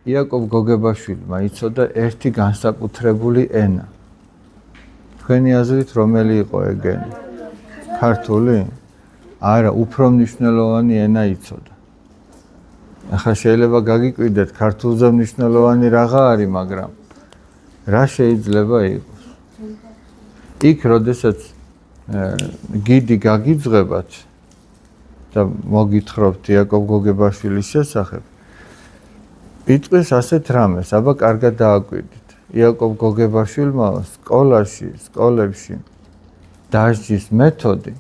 იაკობ გოგებაშვილმა იცოდა ერთი განსაკუთრებული ენა. თქვენი აზრით რომელი იყო ეგ ენა? ქართული? არა, უფრო მნიშვნელოვანი ენა იცოდა. ახლა შეიძლება გაგიკვირდეთ ქართულზე მნიშვნელოვანი რაღა არის, მაგრამ რა შეიძლება იყოს? იქ, როდესაც გიდი გაგიძღებათ და მოგითხრობთ იაკობ გოგებაშვილის შესახებ, იტყვის ასეთ რამეს, აბა კარგად დააკვირდით. იაკობ გოგებაშვილმა სკოლებში დასჯის მეთოდი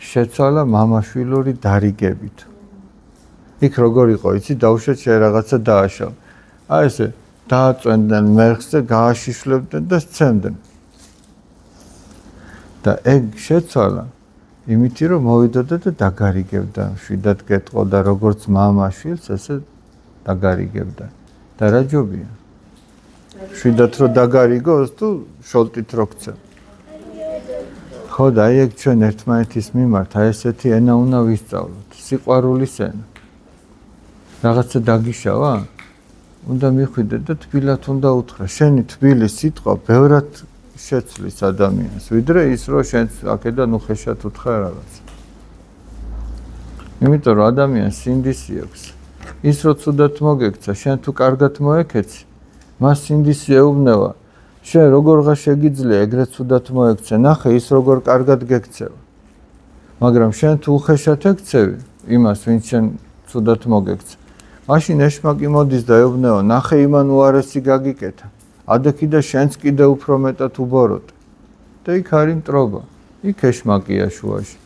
შეცვალა მამაშვილური დარიგებით. იქ როგორ იყო, იცი, დაუშვათ შე რაღაცა დააშალ. აი ესე დააწვენდნენ მერხს და გააშიშლებდნენ და სცემდნენ. და ეგ შეცვალა იმითი, რომ მოვიდოდა და დაგარიგებდა, შვიდად გეტყოდა როგორც მამაშვილს, ესე დაგარიგებდა. და რა ჯობია? შვიდად რო დაგარიგოს თუ შოლტით რო ქცე. ხო და აი ეგ ჩვენ ერთმანეთის მიმართ აი ესეთი ენა უნდა ვისწავლოთ, სიყვარულის ენა. რაღაცა დაგიშავა? უნდა მიხვიდე და თბილად უნდა უთხრა. შენი თბილი სიტყვა ბევრად შეცვლის ადამიანს, ვიდრე ის რომ შენ აქედან უხეშად უთხრა რაღაცა. იმიტომ რომ ადამიანს სინდისი აქვს. ის რო ცუდად მოგექცა, შენ თუ კარგად მოეკეცი, მას სინდისი ეუბნება. შენ როგორღა შეგიძლია ეგრეთ ცუდად მოექცე, ნახე ის როგორ კარგად გექცევა. მაგრამ შენ თუ უხეშად ეკცევი იმას, ვინც შენ ცუდად მოგექცა, მაშინ ეშმაკი მოდის და ეუბნება, ნახე იმან უარესი გაგიკეთა. ადექი და შენც კიდე უფრო მეტად უბოროტე. და იქ არის მტრობა. იქ ეშმაკია შუაში.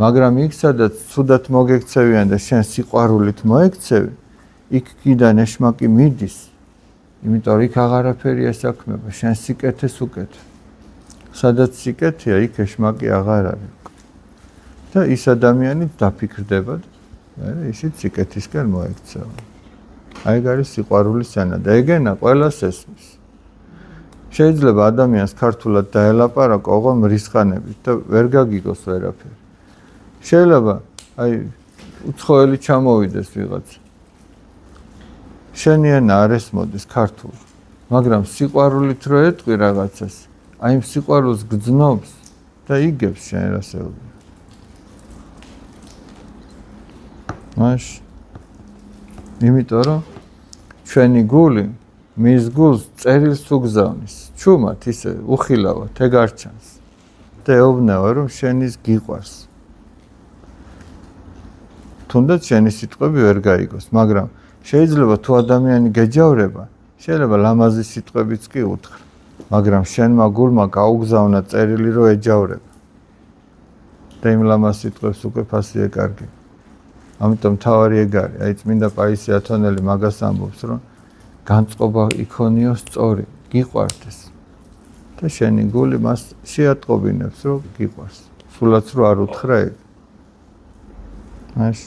მაგრამ იქ სადაც ცუდად მოგექცევიან და შენ სიყვარულით მოექცევი, იქ კიდან ეშმაკი მიდის. იმიტომ იქ აღარაფერი ესაქმება, შენ სიკეთეს უკეთე. სადაც სიკეთეა, იქ ეშმაკი აღარ არის. და ის ადამიანი დაფიქრდება და ისიც სიკეთისკენ მოექცევა. აი ეგ არის სიყვარულის ენა და ეგენა ყველას ესმის. შეიძლება ადამიანს ქართულად დაელაპარაკო ოღონ მრისხანებით და ვერ გაგიგოს ვერაფერი. შეიძლება აი უცხოელი ჩამოვიდეს ვიღაცა. შენი ენა არ ესმოდეს ქართული, მაგრამ სიყვარულით რო ეტყვი რაღაცას, აი იმ სიყვარულს გძნობს და იგებს შენ რასეულია. მაშ იმიტომ რომ ჩვენი გული მის გულს წერილს უგზავნის, ჩუმად ისე უხილავად ეგ არ ჩანს და ეუბნება რომ შენის გიყვარს. თუნდაც შენი სიტყვები ვერ გაიგოს, მაგრამ შეიძლება თუ ადამიანი გეჯავრება, შეიძლება ლამაზი სიტყვებიც კი უთხრა, მაგრამ შენმა გულმა გაუგზავნა წერილი რომ ეჯავრება. და იმ ლამაზ სიტყვებს უკვე ფასი ეკარგება. ამიტომ თავარი ეგ არის, აი წმინდა პაისი ათონელი მაგას ამბობს, რომ განწყობა იქონიოს სწორი, გიყვარდეს. და შენი გული მას შეატყობინებს, რომ გიყვარს. სულაც რო არ უთხრა ეგ. მაშ